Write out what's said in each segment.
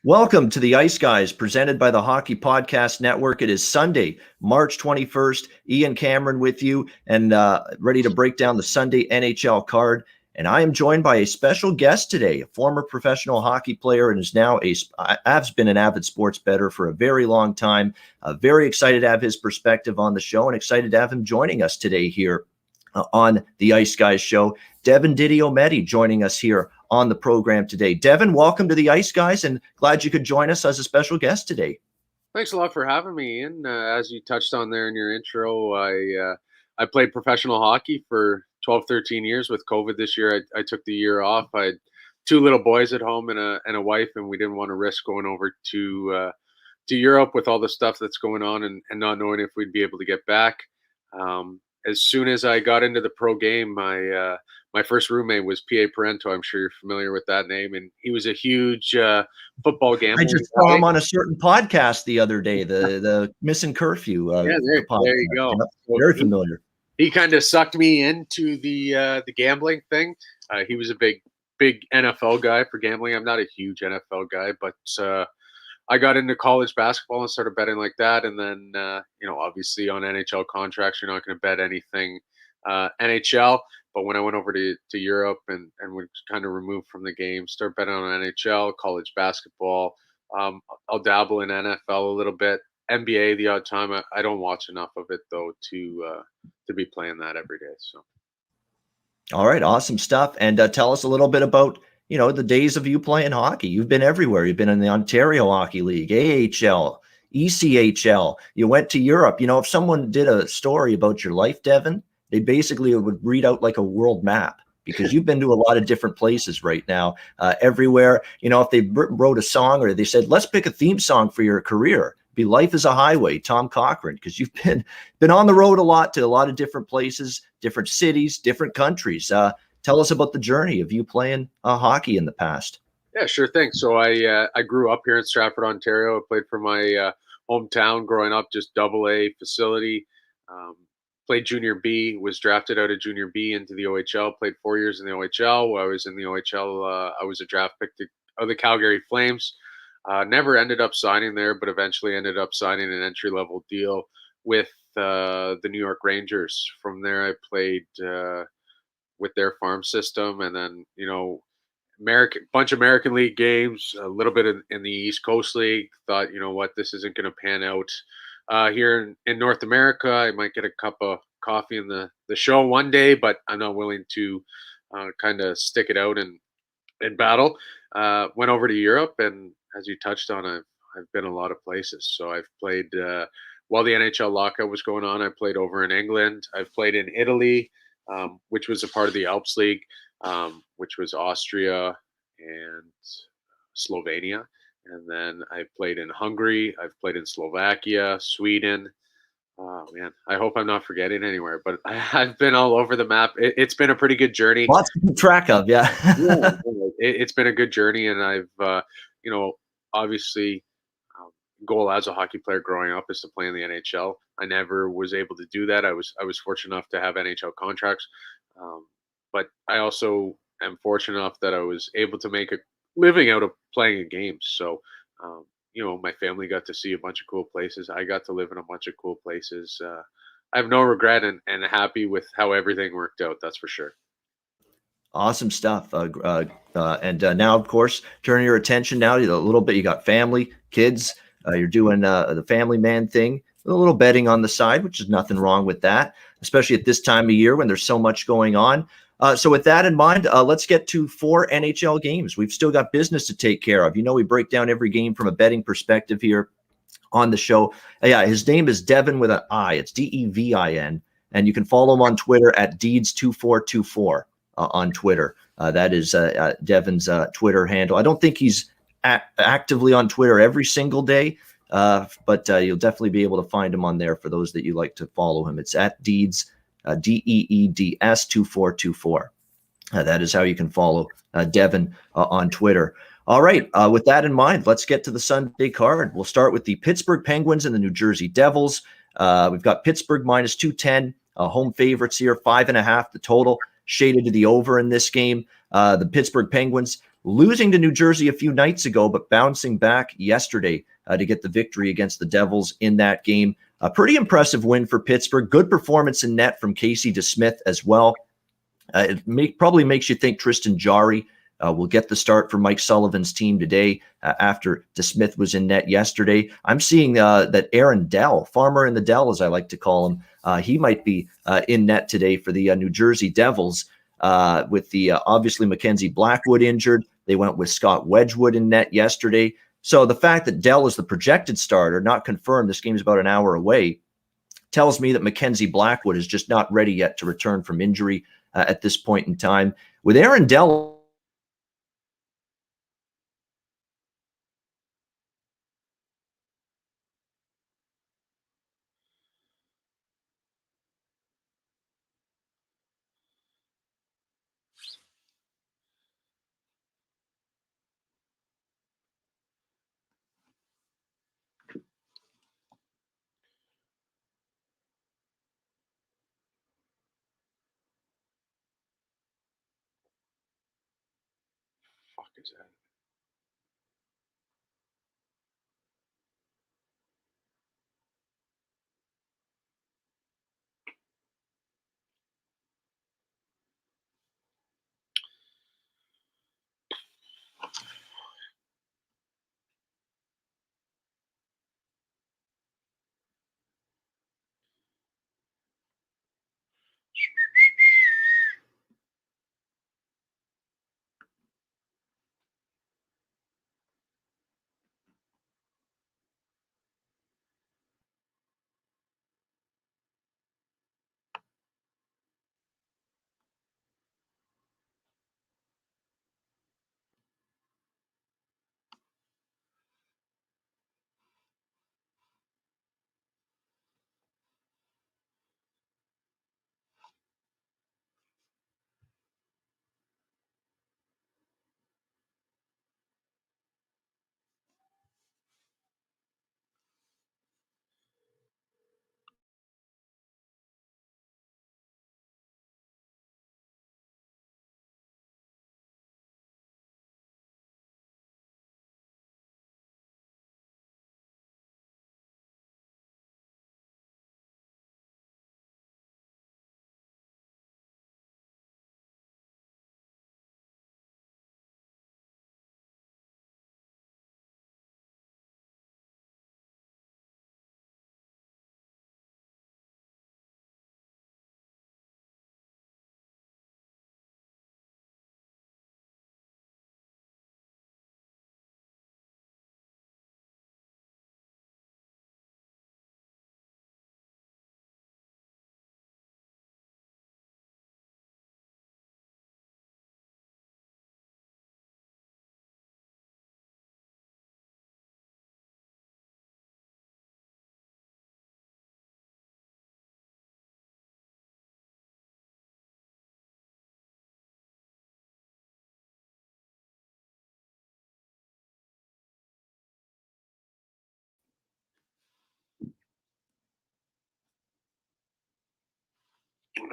Welcome to the Ice Guys, presented by the Hockey Podcast Network. It is Sunday, March 21st. Ian Cameron with you and ready to break down the Sunday NHL card. And I am joined by a special guest today, a former professional hockey player and is now has been an avid sports bettor for a very long time. Very excited to have his perspective on the show and excited to have him joining us today here on the Ice Guys show. Devin DiDiomete joining us here on the program today. Devin, welcome to the Ice Guys, and glad you could join us as a special guest today. Thanks a lot for having me, Ian. As you touched on there in your intro, I played professional hockey for 12, 13 years. With COVID this year, I took the year off. I had two little boys at home and a wife, and we didn't want to risk going over to Europe with all the stuff that's going on and not knowing if we'd be able to get back. As soon as I got into the pro game, my first roommate was P.A. Parento. I'm sure you're familiar with that name. And he was a huge football gambler. I just saw him on a certain podcast the other day, the Missing Curfew. There you go. Yep, very familiar. He kind of sucked me into the gambling thing. He was a big NFL guy for gambling. I'm not a huge NFL guy, but I got into college basketball and started betting like that. And then, obviously on NHL contracts, you're not going to bet anything NHL. But when I went over to Europe and was kind of removed from the game, start betting on NHL, college basketball. I'll dabble in NFL a little bit, NBA the odd time. I don't watch enough of it though to be playing that every day. So, all right, awesome stuff. And tell us a little bit about the days of you playing hockey. You've been everywhere. You've been in the Ontario Hockey League, AHL, ECHL. You went to Europe. If someone did a story about your life, Devin, they basically would read out like a world map, because you've been to a lot of different places right now, everywhere. If they wrote a song or they said, let's pick a theme song for your career, be Life is a Highway, Tom Cochrane, because you've been on the road a lot to a lot of different places, different cities, different countries. Tell us about the journey of you playing hockey in the past. Yeah, sure thing. So I grew up here in Stratford, Ontario. I played for my hometown growing up, just AA facility. Played junior B, was drafted out of junior B into the OHL, played 4 years in the OHL. While I was in the OHL, I was a draft pick of the Calgary Flames. Never ended up signing there, but eventually ended up signing an entry-level deal with the New York Rangers. From there, I played with their farm system, and then, bunch of American League games, a little bit in the East Coast League. Thought, this isn't going to pan out here in North America. I might get a cup of coffee in the show one day, but I'm not willing to kind of stick it out and battle. Went over to Europe, and as you touched on, I've been a lot of places. So I've played while the NHL lockout was going on. I played over in England. I've played in Italy, which was a part of the Alps League, which was Austria and Slovenia. And then I played in Hungary. I've played in Slovakia, Sweden. Oh, man, I hope I'm not forgetting anywhere, but I've been all over the map. It's been a pretty good journey. Lots to keep track of, yeah. It's been a good journey, and I've, obviously, goal as a hockey player growing up is to play in the NHL. I never was able to do that. I was fortunate enough to have NHL contracts, but I also am fortunate enough that I was able to make a living out of playing in games. So, my family got to see a bunch of cool places. I got to live in a bunch of cool places. I have no regret and happy with how everything worked out. That's for sure. Awesome stuff. And now, of course, turning your attention now to a little bit. You got family, kids. You're doing the family man thing, a little betting on the side, which is nothing wrong with that, especially at this time of year when there's so much going on. So with that in mind, let's get to 4 NHL games. We've still got business to take care of. We break down every game from a betting perspective here on the show. Yeah, his name is Devin with an I. It's Devin. And you can follow him on Twitter at Deeds2424 on Twitter. That is Devin's Twitter handle. I don't think he's actively on Twitter every single day, but you'll definitely be able to find him on there for those that you like to follow him. It's at Deeds. DEEDS 2424. That is how you can follow Devin on Twitter. All right. With that in mind, let's get to the Sunday card. We'll start with the Pittsburgh Penguins and the New Jersey Devils. We've got Pittsburgh minus 210, home favorites here, 5.5 the total, shaded to the over in this game. The Pittsburgh Penguins losing to New Jersey a few nights ago, but bouncing back yesterday to get the victory against the Devils in that game. A pretty impressive win for Pittsburgh. Good performance in net from Casey DeSmith as well. Probably makes you think Tristan Jarry will get the start for Mike Sullivan's team today after DeSmith was in net yesterday. I'm seeing that Aaron Dell, Farmer in the Dell, as I like to call him, he might be in net today for the New Jersey Devils with the obviously Mackenzie Blackwood injured. They went with Scott Wedgwood in net yesterday. So the fact that Dell is the projected starter, not confirmed, this game is about an hour away, tells me that Mackenzie Blackwood is just not ready yet to return from injury at this point in time. With Aaron Dell, Fuck is that?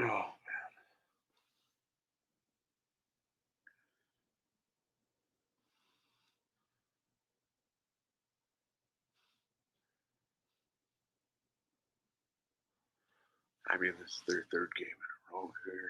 Oh, I mean, this is their third game in a row here.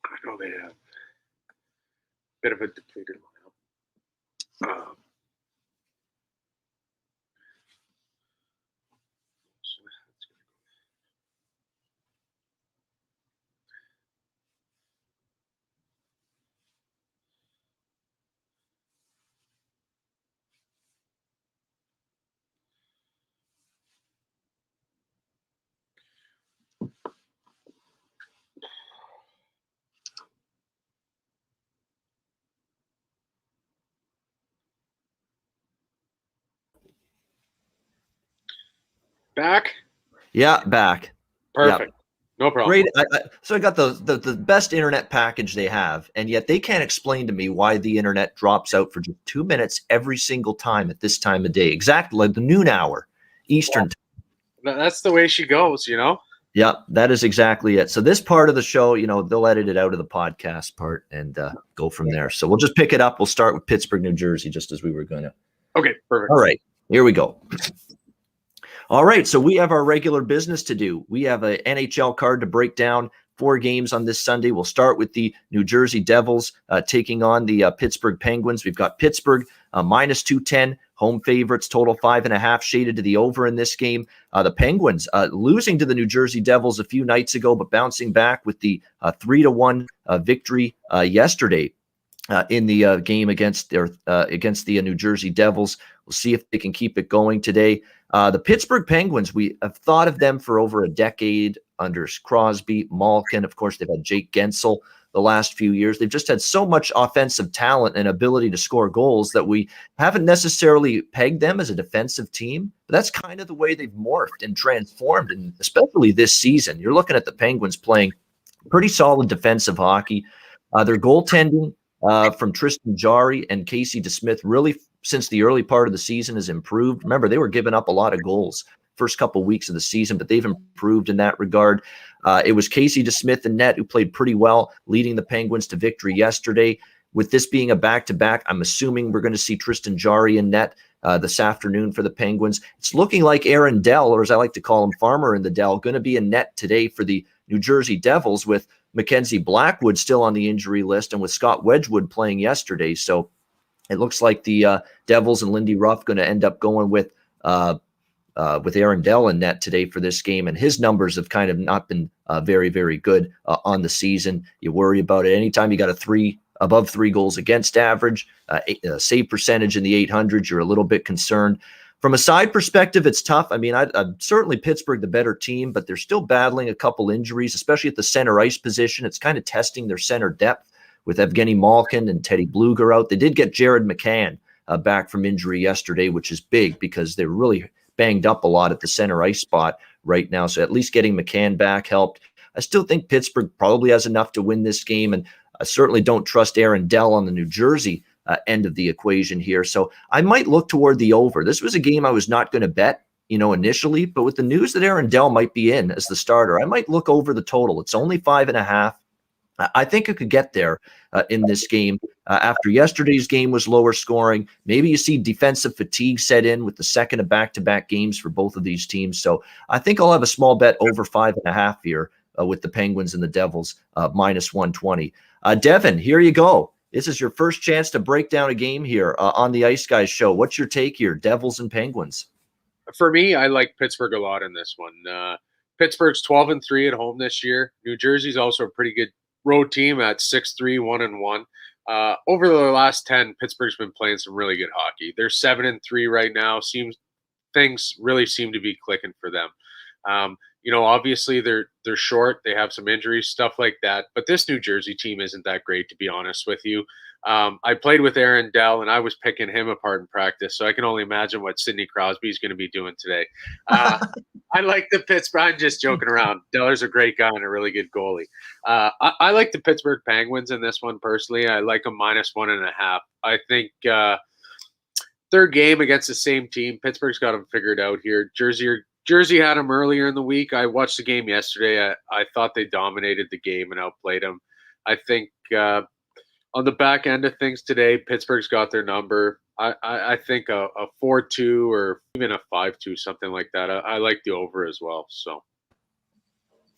I know they have a bit of a depleted lineup. So that's good. Back? Yeah, back. Perfect. Yeah. No problem. Great. So I got the best internet package they have, and yet they can't explain to me why the internet drops out for just 2 minutes every single time at this time of day, exactly like the noon hour Eastern time. That's the way she goes, Yeah, that is exactly it. So this part of the show, they'll edit it out of the podcast part and go from there. So we'll just pick it up. We'll start with Pittsburgh, New Jersey, just as we were going to. Okay, perfect. All right, here we go. All right, so we have our regular business to do. We have an NHL card to break down. 4 games on this Sunday. We'll start with the New Jersey Devils taking on the Pittsburgh Penguins. We've got Pittsburgh minus 210, home favorites, total 5.5, shaded to the over in this game. The Penguins losing to the New Jersey Devils a few nights ago, but bouncing back with the 3-1 victory yesterday. In the game against the New Jersey Devils. We'll see if they can keep it going today. The Pittsburgh Penguins, we have thought of them for over a decade under Crosby, Malkin. Of course, they've had Jake Gensel the last few years. They've just had so much offensive talent and ability to score goals that we haven't necessarily pegged them as a defensive team. But that's kind of the way they've morphed and transformed, and especially this season. You're looking at the Penguins playing pretty solid defensive hockey. Their goaltending from Tristan Jarry and Casey DeSmith really since the early part of the season has improved. Remember, they were giving up a lot of goals first couple of weeks of the season, but they've improved in that regard. It was Casey DeSmith in net who played pretty well, leading the Penguins to victory yesterday. With this being a back-to-back, I'm assuming we're going to see Tristan Jarry in net this afternoon for the Penguins. It's looking like Aaron Dell, or as I like to call him, Farmer in the Dell, going to be in net today for the New Jersey Devils, with Mackenzie Blackwood still on the injury list and with Scott Wedgwood playing yesterday. So it looks like the Devils and Lindy Ruff going to end up going with Aaron Dell in net today for this game. And his numbers have kind of not been very, very good on the season. You worry about it. Anytime you got above 3 goals against average, save percentage in the 800s, you're a little bit concerned. From a side perspective, it's tough. I mean, I'm certainly Pittsburgh the better team, but they're still battling a couple injuries, especially at the center ice position. It's kind of testing their center depth with Evgeny Malkin and Teddy Bluger out. They did get Jared McCann back from injury yesterday, which is big because they're really banged up a lot at the center ice spot right now. So at least getting McCann back helped. I still think Pittsburgh probably has enough to win this game, and I certainly don't trust Aaron Dell on the New Jersey end of the equation here. So I might look toward the over. This was a game I was not going to bet, initially, but with the news that Aaron Dell might be in as the starter, I might look over the total. It's only 5.5. I think it could get there in this game. After yesterday's game was lower scoring, maybe you see defensive fatigue set in with the second of back-to-back games for both of these teams. So I think I'll have a small bet over 5.5 here with the Penguins and the Devils minus 120. Devin, here you go. This is your first chance to break down a game here on the Ice Guys show. What's your take here, Devils and Penguins? For me, I like Pittsburgh a lot in this one. Pittsburgh's 12-3 at home this year. New Jersey's also a pretty good road team at 6-3, 1-1. Over the last 10, Pittsburgh's been playing some really good hockey. They're 7-3 right now. Things really seem to be clicking for them. Obviously they're short. They have some injuries, stuff like that. But this New Jersey team isn't that great, to be honest with you. I played with Aaron Dell, and I was picking him apart in practice, so I can only imagine what Sidney Crosby is going to be doing today. I like the Pittsburgh. I'm just joking around. Deller's a great guy and a really good goalie. I like the Pittsburgh Penguins in this one personally. I like them minus 1.5. I think third game against the same team. Pittsburgh's got them figured out here. Jersey had them earlier in the week. I watched the game yesterday. I thought they dominated the game and outplayed them. I think on the back end of things today, Pittsburgh's got their number. I think a 4-2 or even a 5-2, something like that. I like the over as well. So,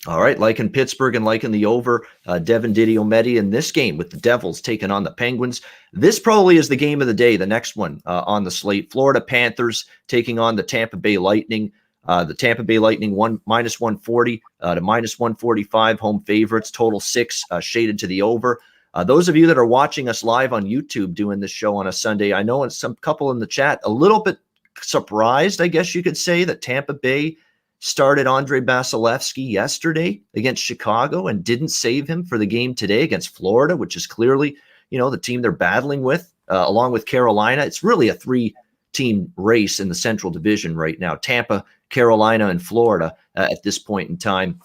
all right, liking Pittsburgh and liking the over. Devin DiDiomete in this game with the Devils taking on the Penguins. This probably is the game of the day, the next one on the slate. Florida Panthers taking on the Tampa Bay Lightning. The Tampa Bay Lightning minus 140 to minus 145, home favorites, total 6, shaded to the over. Those of you that are watching us live on YouTube doing this show on a Sunday, I know some couple in the chat a little bit surprised, I guess you could say, that Tampa Bay started Andre Vasilevsky yesterday against Chicago and didn't save him for the game today against Florida, which is clearly, the team they're battling with, along with Carolina. It's really a 3-team race in the Central Division right now. Tampa Carolina and Florida at this point in time.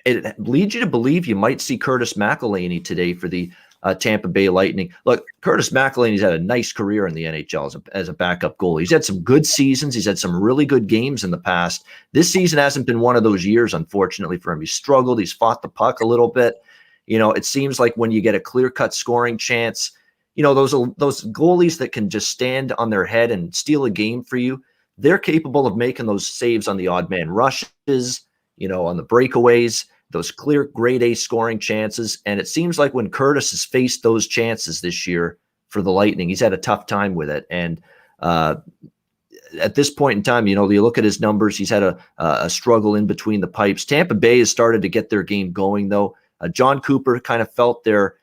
It leads you to believe you might see Curtis McElhinney today for the Tampa Bay Lightning. Look, Curtis McElhinney's had a nice career in the NHL as a backup goalie. He's had some good seasons. He's had some really good games in the past. This season hasn't been one of those years, unfortunately, for him. He's struggled. He's fought the puck a little bit. It seems like when you get a clear-cut scoring chance, those goalies that can just stand on their head and steal a game for you, they're capable of making those saves on the odd man rushes, on the breakaways, those clear grade A scoring chances. And it seems like when Curtis has faced those chances this year for the Lightning, he's had a tough time with it. And at this point in time, you look at his numbers, he's had a struggle in between the pipes. Tampa Bay has started to get their game going, though. John Cooper kind of felt their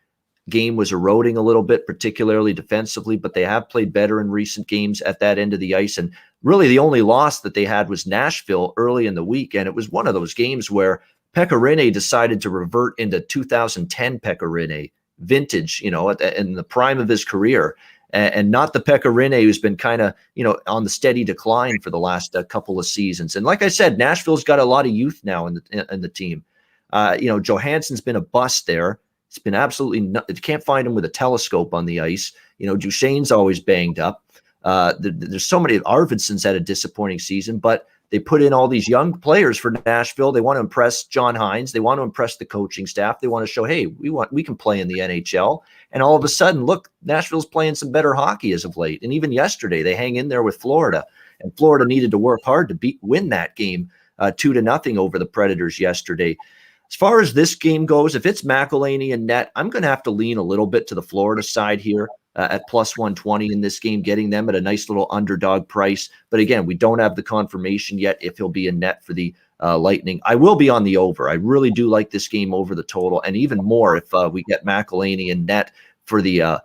game was eroding a little bit, particularly defensively, but they have played better in recent games at that end of the ice. And really the only loss that they had was Nashville early in the week. And it was one of those games where Pekka Rinne decided to revert into 2010 Pekka Rinne vintage, in the prime of his career, and not the Pekka Rinne who's been kind of, on the steady decline for the last couple of seasons. And like I said, Nashville's got a lot of youth now in the team. Johansson's been a bust there. It's been absolutely you can't find him with a telescope on the ice. Duchesne's always banged up. There's so many. Arvidsson's had a disappointing season, but they put in all these young players for Nashville. They want to impress John Hines. They want to impress the coaching staff. They want to show, hey, we can play in the NHL. And all of a sudden, look, Nashville's playing some better hockey as of late. And even yesterday, they hang in there with Florida. And Florida needed to work hard to win that game 2-0 over the Predators yesterday. As far as this game goes, if it's McElhinney and net, I'm going to have to lean a little bit to the Florida side here at plus 120 in this game, getting them at a nice little underdog price. But again, we don't have the confirmation yet if he'll be in net for the Lightning. I will be on the over. I really do like this game over the total, and even more if we get McElhinney in net for the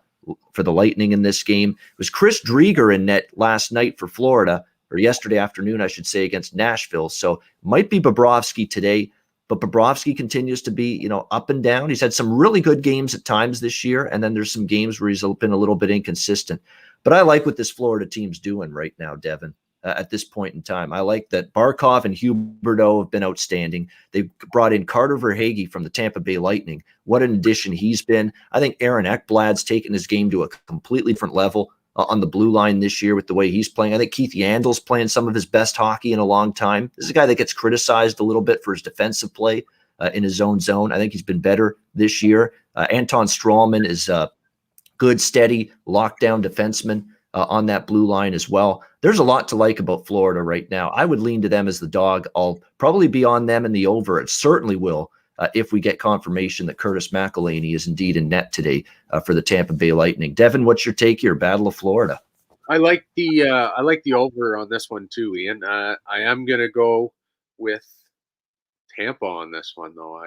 Lightning in this game. It was Chris Drieger in net last night for Florida, or yesterday afternoon, I should say, against Nashville. So might be Bobrovsky today. But Bobrovsky continues to be, up and down. He's had some really good games at times this year, and then there's some games where he's been a little bit inconsistent. But I like what this Florida team's doing right now, Devin, at this point in time. I like that Barkov and Huberdeau have been outstanding. They've brought in Carter Verhaeghe from the Tampa Bay Lightning. What an addition he's been. I think Aaron Ekblad's taken his game to a completely different level on the blue line this year with the way he's playing. I think Keith Yandle's playing some of his best hockey in a long time. This is a guy that gets criticized a little bit for his defensive play in his own zone. I think he's been better this year. Anton Strawman is a good, steady, lockdown defenseman on that blue line as well. There's a lot to like about Florida right now. I would lean to them as the dog. I'll probably be on them in the over. It certainly will if we get confirmation that Curtis McElhinney is indeed in net today for the Tampa Bay Lightning. Devin, what's your take here? Battle of Florida. I like the over on this one too, Ian. I am gonna go with Tampa on this one, though.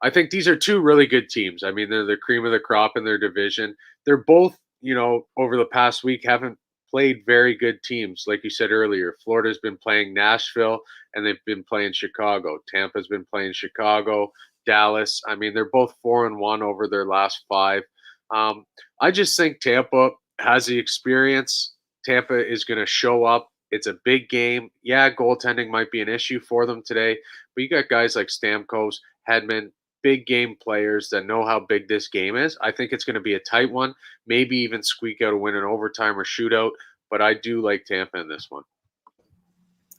I think these are two really good teams. I mean, they're the cream of the crop in their division. They're both, over the past week haven't played very good teams. Like you said earlier, Florida's been playing Nashville and they've been playing Chicago. Tampa's been playing Chicago, Dallas. I mean, they're both 4-1 over their last 5. I just think Tampa has the experience. Tampa is going to show up. It's a big game. Yeah, goaltending might be an issue for them today, but you got guys like Stamkos, Hedman, big game players that know how big this game is. I think it's going to be a tight one, maybe even squeak out a win in overtime or shootout, but I do like Tampa in this one.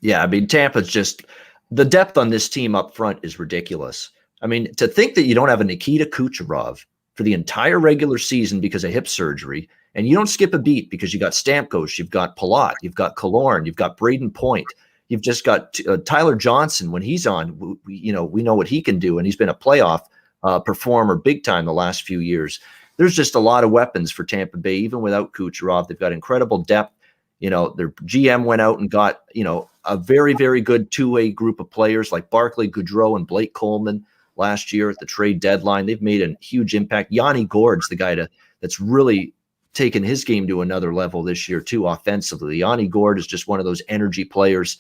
Yeah, I mean, Tampa's just – the depth on this team up front is ridiculous. I mean, to think that you don't have a Nikita Kucherov for the entire regular season because of hip surgery, and you don't skip a beat because you got Stamkos, you've got Palat, you've got Killorn, you've got Braden Point, you've just got Tyler Johnson. When he's on, we know what he can do, and he's been a playoff performer big time the last few years. There's just a lot of weapons for Tampa Bay, even without Kucherov. They've got incredible depth. Their GM went out and got, a very, very good two-way group of players like Barclay Goodrow and Blake Coleman last year at the trade deadline. They've made a huge impact. Yanni Gourde's the guy that's really taken his game to another level this year too, offensively. Yanni Gourde is just one of those energy players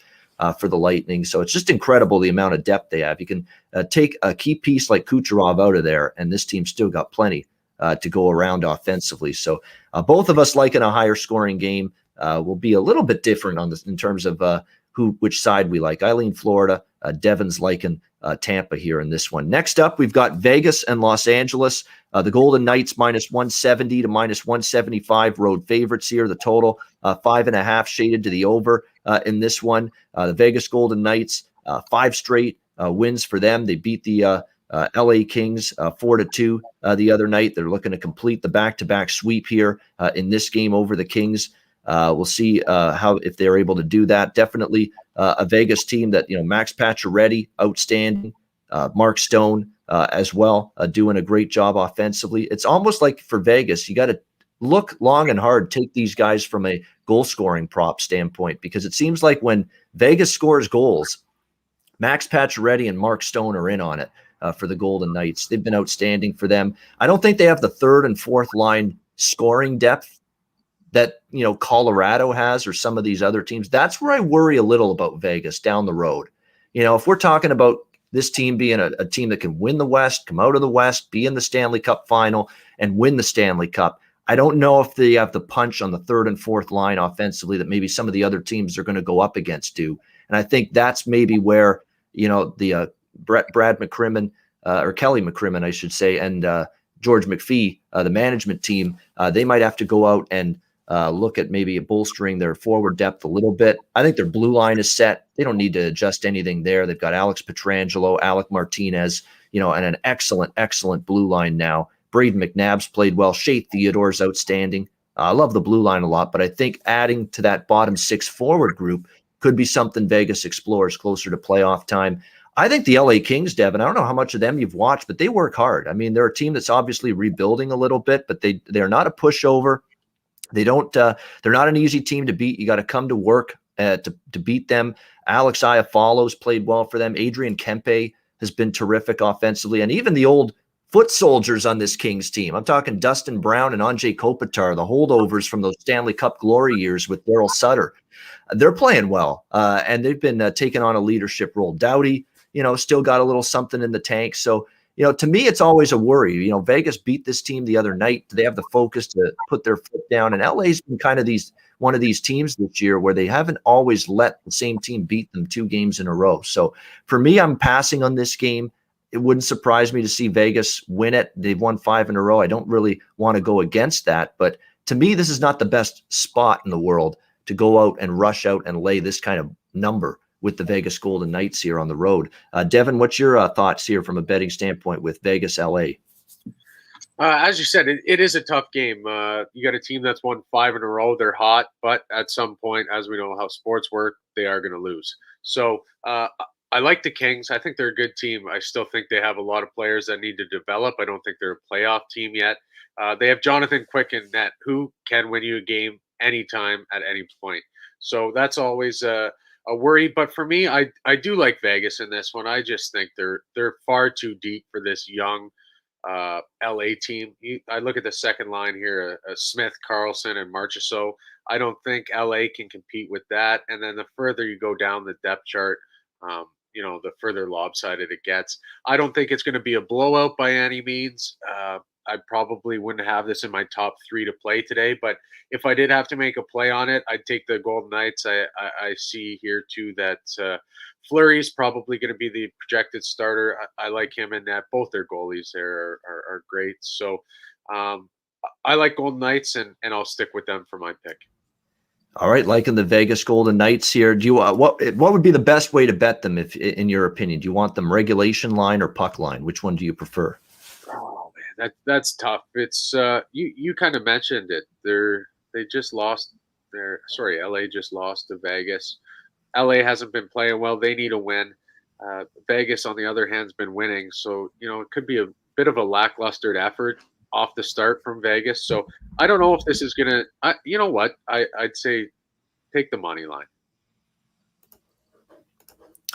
for the Lightning. So it's just incredible the amount of depth they have. You can take a key piece like Kucherov out of there, and this team's still got plenty to go around offensively. So both of us liking a higher scoring game. Will be a little bit different on this in terms of which side we like. I lean Florida. Devin's liking Tampa here in this one. Next up, we've got Vegas and Los Angeles. The Golden Knights -170 to -175 road favorites here. The total 5.5 shaded to the over in this one. The Vegas Golden Knights, 5 straight wins for them. They beat the LA Kings 4-2 the other night. They're looking to complete the back-to-back sweep here in this game over the Kings. We'll see how if they're able to do that. Definitely a Vegas team that, Max Pacioretty, outstanding. Mark Stone as well, doing a great job offensively. It's almost like for Vegas, you got to look long and hard, take these guys from a goal-scoring prop standpoint, because it seems like when Vegas scores goals, Max Pacioretty and Mark Stone are in on it for the Golden Knights. They've been outstanding for them. I don't think they have the third and fourth line scoring depth that Colorado has or some of these other teams. That's where I worry a little about Vegas down the road. If we're talking about this team being a team that can win the West, come out of the West, be in the Stanley Cup final, and win the Stanley Cup, I don't know if they have the punch on the third and fourth line offensively that maybe some of the other teams are going to go up against do. And I think that's maybe where the Brad McCrimmon or Kelly McCrimmon, I should say, and George McPhee, the management team, they might have to go out and look at maybe bolstering their forward depth a little bit. I think their blue line is set. They don't need to adjust anything there. They've got Alex Pietrangelo, Alec Martinez, and an excellent blue line now. Braden McNabb's played well. Shea Theodore's outstanding. I love the blue line a lot, but I think adding to that bottom 6 forward group could be something Vegas explores closer to playoff time. I think the LA Kings, Devin, I don't know how much of them you've watched, but they work hard. I mean, they're a team that's obviously rebuilding a little bit, but they're not a pushover. They don't. They're not an easy team to beat. You got to come to work to beat them. Alex Iafallo's played well for them. Adrian Kempe has been terrific offensively, and even the old foot soldiers on this Kings team. I'm talking Dustin Brown and Anze Kopitar, the holdovers from those Stanley Cup glory years with Daryl Sutter. They're playing well, and they've been taking on a leadership role. Doughty, still got a little something in the tank. So, to me, it's always a worry. Vegas beat this team the other night. They have the focus to put their foot down. And LA's been kind of one of these teams this year where they haven't always let the same team beat them 2 games in a row. So for me, I'm passing on this game. It wouldn't surprise me to see Vegas win it. They've won 5 in a row. I don't really want to go against that. But to me, this is not the best spot in the world to go out and rush out and lay this kind of number with the Vegas Golden Knights here on the road. Devin, what's your thoughts here from a betting standpoint with Vegas LA? As you said, it is a tough game. You got a team that's won 5 in a row. They're hot, but at some point, as we know how sports work, they are going to lose. So I like the Kings. I think they're a good team. I still think they have a lot of players that need to develop. I don't think they're a playoff team yet. They have Jonathan Quick in net, who can win you a game anytime at any point. So that's always a worry. But for me, I do like Vegas in this one. I just think they're far too deep for this young LA team. I look at the second line here, Smith, Carlson, and Marchessault. I don't think LA can compete with that. And then the further you go down the depth chart, the further lopsided it gets. I don't think it's going to be a blowout by any means. I probably wouldn't have this in my top 3 to play today, but if I did have to make a play on it, I'd take the Golden Knights. I see here too that Fleury's probably going to be the projected starter. I like him in that. Both their goalies there are great. So I like Golden Knights, and I'll stick with them for my pick. All right, liking the Vegas Golden Knights here. Do you what would be the best way to bet them, if in your opinion? Do you want them regulation line or puck line? Which one do you prefer? Oh man, that's tough. It's you kind of mentioned it. LA just lost to Vegas. LA hasn't been playing well. They need a win. Vegas, on the other hand, has been winning. So, it could be a bit of a lackluster effort off the start from Vegas. So I don't know if this is going to, you know what? I'd say take the money line.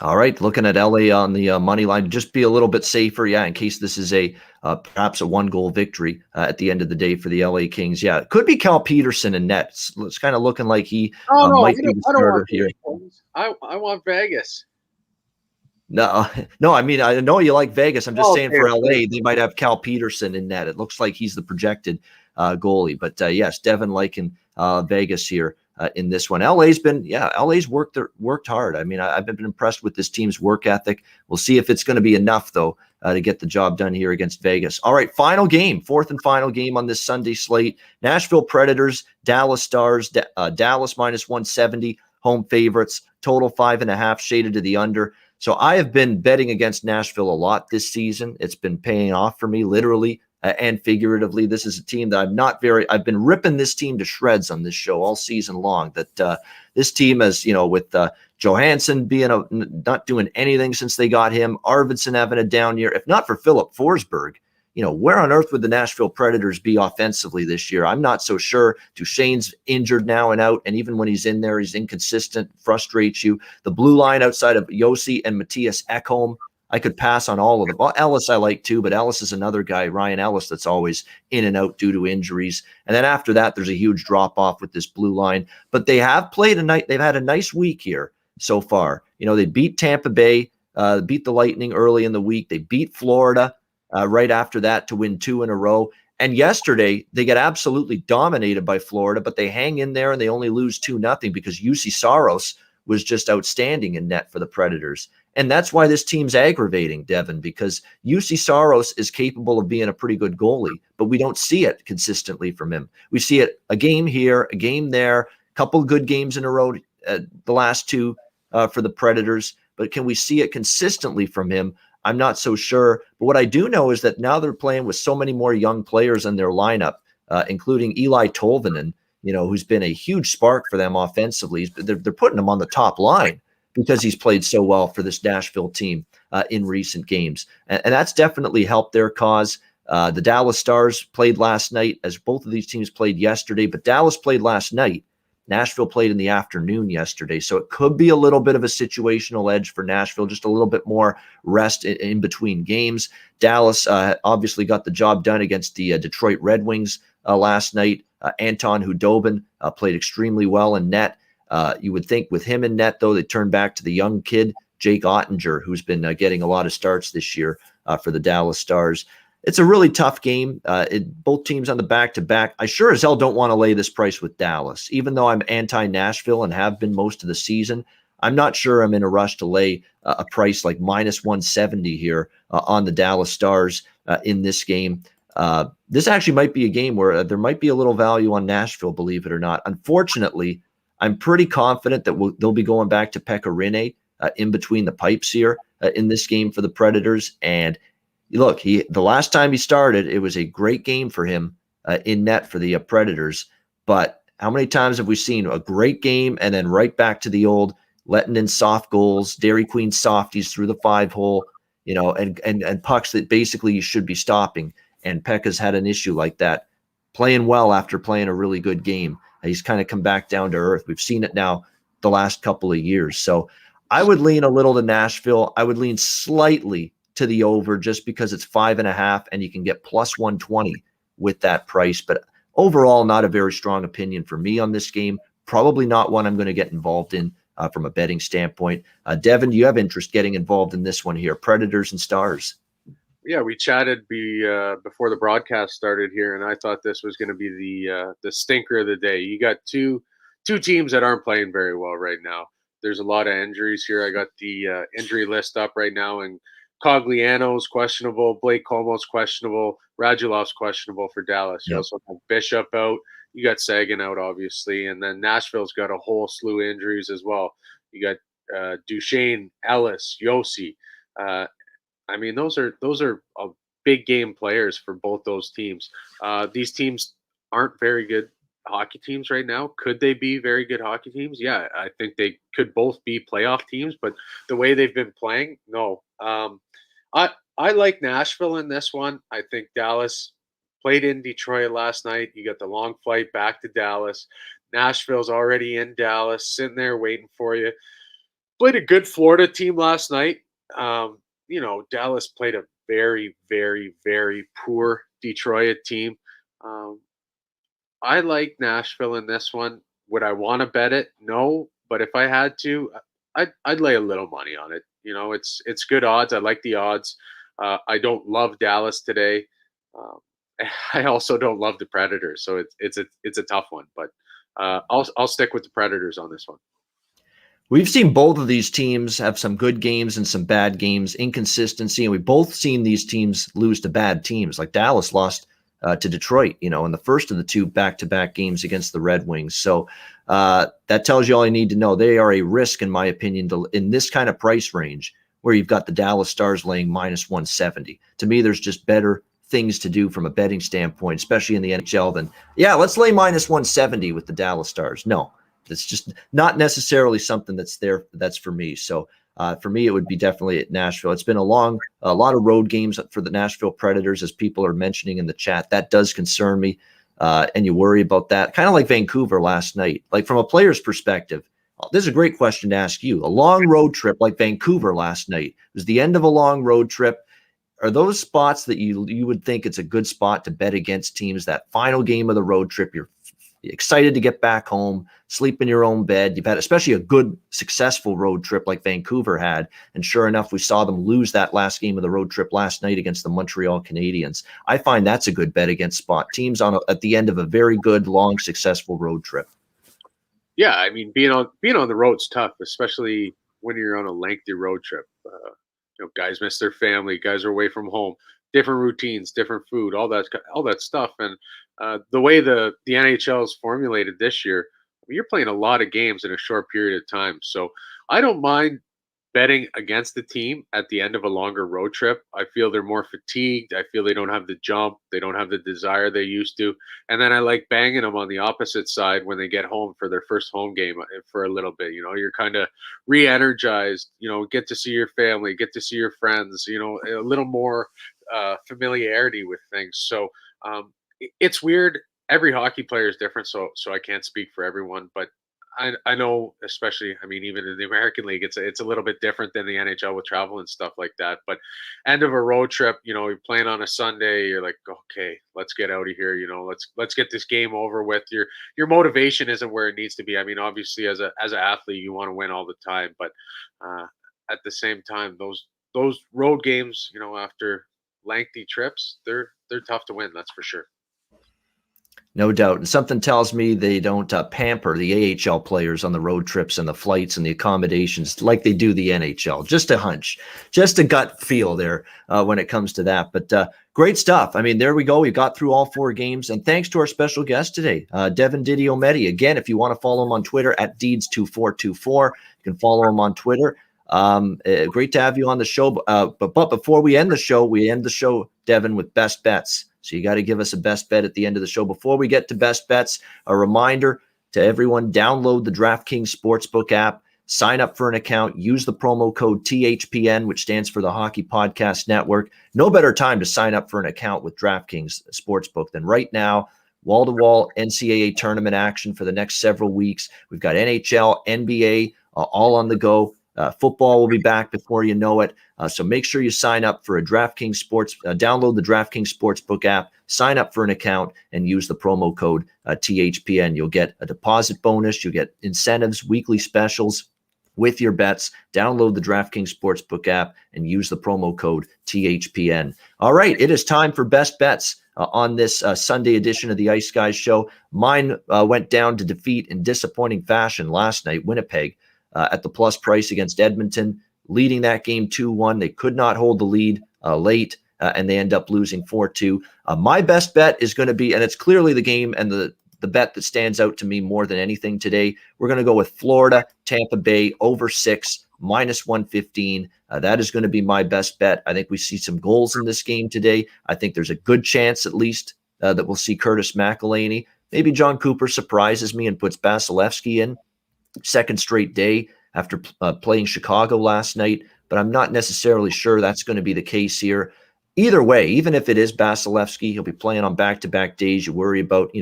All right, looking at LA on the money line, just be a little bit safer, in case this is perhaps a 1-goal victory at the end of the day for the LA Kings. Yeah, it could be Cal Peterson in net. It's kind of looking like he might be the starter here. I want Vegas. No, I mean, I know you like Vegas. I'm just saying for LA, they might have Cal Peterson in net. It looks like he's the projected goalie. But yes, Devin liking Vegas here in this one. LA's worked hard. I mean, I've been impressed with this team's work ethic. We'll see if it's going to be enough, though, to get the job done here against Vegas. All right, final game, fourth and final game on this Sunday slate. Nashville Predators, Dallas Stars, Dallas minus 170, home favorites, total 5.5, shaded to the under. So I have been betting against Nashville a lot this season. It's been paying off for me, literally and figuratively. This is a team that I've been ripping this team to shreds on this show all season long. That this team has, with Johansson not doing anything since they got him, Arvidsson having a down year. If not for Philip Forsberg, where on earth would the Nashville Predators be offensively this year? I'm not so sure. Duchesne's injured now and out, and even when he's in there, he's inconsistent, frustrates you. The blue line outside of Yossi and Matthias Ekholm, I could pass on all of them. Well, Ellis I like too, but Ellis is another guy, Ryan Ellis, that's always in and out due to injuries. And then after that, there's a huge drop-off with this blue line. But they have played they've had a nice week here so far. They beat Tampa Bay, beat the Lightning early in the week. They beat Florida right after that to win 2 in a row. And yesterday, they get absolutely dominated by Florida, but they hang in there and they only lose 2-0 because UC Saros was just outstanding in net for the Predators. And that's why this team's aggravating, Devin, because UC Saros is capable of being a pretty good goalie, but we don't see it consistently from him. We see it a game here, a game there, a couple of good games in a row, the last two for the Predators. But can we see it consistently from him? I'm not so sure. But what I do know is that now they're playing with so many more young players in their lineup, including Eli Tolvanen, who's been a huge spark for them offensively. They're putting him on the top line because he's played so well for this Nashville team in recent games. And that's definitely helped their cause. The Dallas Stars played last night, as both of these teams played yesterday, but Dallas played last night. Nashville played in the afternoon yesterday. So it could be a little bit of a situational edge for Nashville, just a little bit more rest in between games. Dallas obviously got the job done against the Detroit Red Wings last night. Anton Hudobin played extremely well in net. You would think with him in net, though, they turn back to the young kid, Jake Ottinger, who's been getting a lot of starts this year for the Dallas Stars. It's a really tough game. Both teams on the back-to-back. I sure as hell don't want to lay this price with Dallas. Even though I'm anti-Nashville and have been most of the season, I'm not sure I'm in a rush to lay a price like minus 170 here on the Dallas Stars in this game. This actually might be a game where there might be a little value on Nashville, believe it or not. Unfortunately, I'm pretty confident that they'll be going back to Pekka Rinne in between the pipes here in this game for the Predators. And look, the last time he started, it was a great game for him in net for the Predators. But how many times have we seen a great game and then right back to the old letting in soft goals, Dairy Queen softies through the 5-hole, and pucks that basically you should be stopping. And Pekka's had an issue like that, playing well after playing a really good game. He's kind of come back down to earth. We've seen it now the last couple of years. So I would lean a little to Nashville. I would lean slightly to the over just because it's 5.5 and you can get plus 120 with that price. But overall, not a very strong opinion for me on this game. Probably not one I'm going to get involved in from a betting standpoint. Devin, do you have interest getting involved in this one here? Predators and Stars. Yeah, we chatted before the broadcast started here, and I thought this was going to be the stinker of the day. You got two teams that aren't playing very well right now. There's a lot of injuries here. I got the injury list up right now, and Cogliano's questionable, Blake Como's questionable, Radulov's questionable for Dallas. You also have Bishop out. You got Sagan out, obviously, and then Nashville's got a whole slew of injuries as well. You got Duchesne, Ellis, Yossi. I mean, those are big game players for both those teams. These teams aren't very good hockey teams right now. Could they be very good hockey teams? Yeah, I think they could both be playoff teams, but the way they've been playing, no. I like Nashville in this one. I think Dallas played in Detroit last night. You got the long flight back to Dallas. Nashville's already in Dallas, sitting there waiting for you. Played a good Florida team last night. Dallas played a very, very, very poor Detroit team. I like Nashville in this one. Would I want to bet it? No, but if I had to, I'd lay a little money on it. It's good odds. I like the odds. I don't love Dallas today. I also don't love the Predators, so it's a tough one. But I'll stick with the Predators on this one. We've seen both of these teams have some good games and some bad games, inconsistency, and we've both seen these teams lose to bad teams. Like Dallas lost to Detroit, in the first of the two back-to-back games against the Red Wings. So that tells you all you need to know. They are a risk, in my opinion, in this kind of price range where you've got the Dallas Stars laying minus 170. To me, there's just better things to do from a betting standpoint, especially in the NHL, than, let's lay minus 170 with the Dallas Stars. No. It's just not necessarily something that's for me. So for me, it would be definitely at Nashville. It's been a lot of road games for the Nashville Predators, as people are mentioning in the chat. That does concern me, and you worry about that. Kind of like Vancouver last night. Like from a player's perspective, this is a great question to ask you. A long road trip like Vancouver last night. It was the end of a long road trip. Are those spots that you would think it's a good spot to bet against teams, that final game of the road trip? You're excited to get back home, sleep in your own bed. You've had especially a good, successful road trip like Vancouver had. And sure enough, we saw them lose that last game of the road trip last night against the Montreal Canadiens. I find that's a good bet against spot teams at the end of a very good, long, successful road trip. Yeah, I mean, being on the road's tough, especially when you're on a lengthy road trip. Guys miss their family, guys are away from home, different routines, different food, all that stuff. And the way the NHL is formulated this year, you're playing a lot of games in a short period of time. So I don't mind betting against the team at the end of a longer road trip. I feel they're more fatigued. I feel they don't have the jump. They don't have the desire they used to. And then I like banging them on the opposite side when they get home for their first home game for a little bit. You're kind of re-energized, get to see your family, get to see your friends, a little more familiarity with things. So it's weird. Every hockey player is different. So I can't speak for everyone, but I know, especially, I mean, even in the American League, it's a little bit different than the NHL with travel and stuff like that. But end of a road trip, you're playing on a Sunday, you're like, okay, let's get out of here. Let's get this game over with. Your motivation isn't where it needs to be. I mean, obviously, as an athlete, you want to win all the time, but at the same time, those road games, after lengthy trips, they're tough to win. That's for sure. No doubt. And something tells me they don't pamper the AHL players on the road trips and the flights and the accommodations like they do the NHL. Just a hunch, just a gut feel there when it comes to that. But great stuff. I mean, there we go. We got through all four games. And thanks to our special guest today, Devin DiDiomete. Again, if you want to follow him on Twitter at Deeds2424, you can follow him on Twitter. Great to have you on the show. But before we end the show, Devin, with best bets. So you got to give us a best bet at the end of the show. Before we get to best bets, a reminder to everyone, download the DraftKings Sportsbook app, sign up for an account, use the promo code THPN, which stands for the Hockey Podcast Network. No better time to sign up for an account with DraftKings Sportsbook than right now. Wall-to-wall NCAA tournament action for the next several weeks. We've got NHL, NBA, all on the go. Football will be back before you know it. So make sure you sign up for a DraftKings Sports, download the DraftKings Sportsbook app, sign up for an account, and use the promo code THPN. You'll get a deposit bonus. You'll get incentives, weekly specials with your bets. Download the DraftKings Sportsbook app and use the promo code THPN. All right, it is time for best bets on this Sunday edition of the Ice Guys show. Mine went down to defeat in disappointing fashion last night, Winnipeg. At the plus price against Edmonton, leading that game 2-1. They could not hold the lead late, and they end up losing 4-2. My best bet is going to be, and it's clearly the game and the bet that stands out to me more than anything today. We're going to go with Florida, Tampa Bay, over 6, minus 115. That is going to be my best bet. I think we see some goals in this game today. I think there's a good chance, at least, that we'll see Curtis McElhinney. Maybe John Cooper surprises me and puts Vasilevsky in. Second straight day after playing Chicago last night, but I'm not necessarily sure that's going to be the case here. Either way, even if it is Vasilevsky, he'll be playing on back-to-back days. You worry about,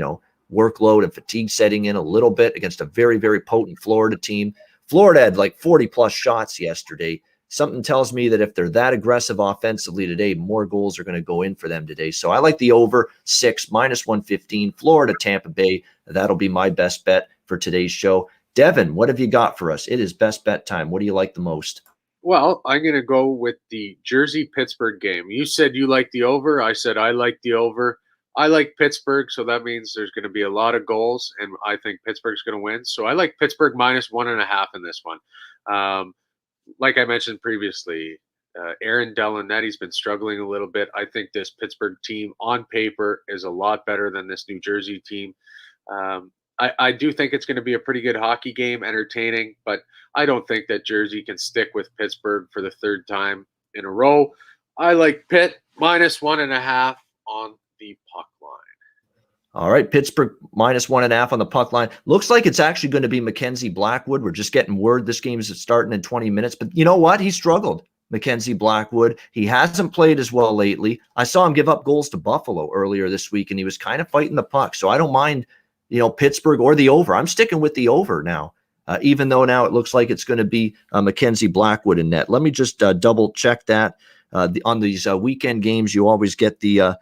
workload and fatigue setting in a little bit against a very, very potent Florida team. Florida had like 40-plus shots yesterday. Something tells me that if they're that aggressive offensively today, more goals are going to go in for them today. So I like the over 6, minus 115, Florida, Tampa Bay. That'll be my best bet for today's show. Devin, what have you got for us? It is best bet time. What do you like the most? Well, I'm going to go with the Jersey-Pittsburgh game. You said you like the over. I said I like the over. I like Pittsburgh, so that means there's going to be a lot of goals, and I think Pittsburgh's going to win. So I like Pittsburgh -1.5 in this one. Um, like I mentioned previously, Aaron Delanetti's been struggling a little bit. I think this Pittsburgh team on paper is a lot better than this New Jersey team. I do think it's going to be a pretty good hockey game, entertaining, but I don't think that Jersey can stick with Pittsburgh for the third time in a row. I like Pitt -1.5 on the puck line. All right, Pittsburgh -1.5 on the puck line. Looks like it's actually going to be Mackenzie Blackwood. We're just getting word this game is starting in 20 minutes. But you know what? He struggled, Mackenzie Blackwood. He hasn't played as well lately. I saw him give up goals to Buffalo earlier this week, and he was kind of fighting the puck. So I don't mind, Pittsburgh or the over. I'm sticking with the over now, even though now it looks like it's going to be Mackenzie Blackwood in net. Let me just double check that. On these weekend games, you always get the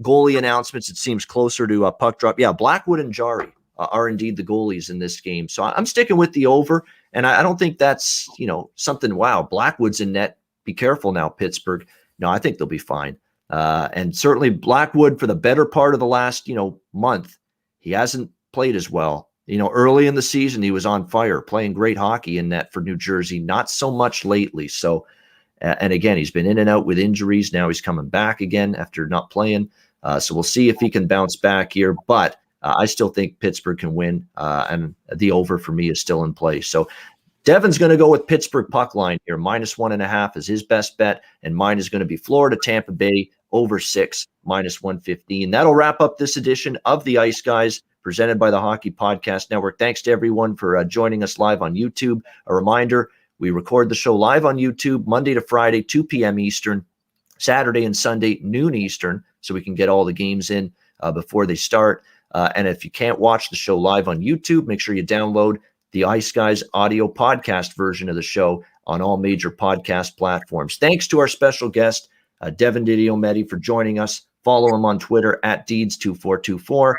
goalie announcements. It seems closer to a puck drop. Yeah, Blackwood and Jari are indeed the goalies in this game. So I'm sticking with the over, and I don't think that's, something, wow, Blackwood's in net. Be careful now, Pittsburgh. No, I think they'll be fine. And certainly Blackwood, for the better part of the last, month, he hasn't played as well. Early in the season, he was on fire, playing great hockey in net for New Jersey. Not so much lately. So, and again, he's been in and out with injuries. Now he's coming back again after not playing. So we'll see if he can bounce back here. But I still think Pittsburgh can win, and the over for me is still in play. So Devin's going to go with Pittsburgh puck line here. -1.5 is his best bet, and mine is going to be Florida, Tampa Bay, over 6, -115. That'll wrap up this edition of the Ice Guys, presented by the Hockey Podcast Network. Thanks to everyone for joining us live on YouTube. A reminder, we record the show live on YouTube Monday to Friday, 2 p.m. Eastern, Saturday and Sunday, noon Eastern, so we can get all the games in before they start. And if you can't watch the show live on YouTube, make sure you download the Ice Guys audio podcast version of the show on all major podcast platforms. Thanks to our special guest, Devin DiDiomete, for joining us. Follow him on Twitter at Deeds2424.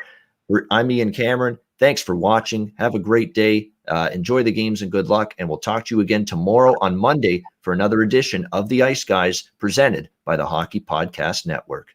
I'm Ian Cameron. Thanks for watching. Have a great day. Enjoy the games and good luck. And we'll talk to you again tomorrow on Monday for another edition of the Ice Guys, presented by the Hockey Podcast Network.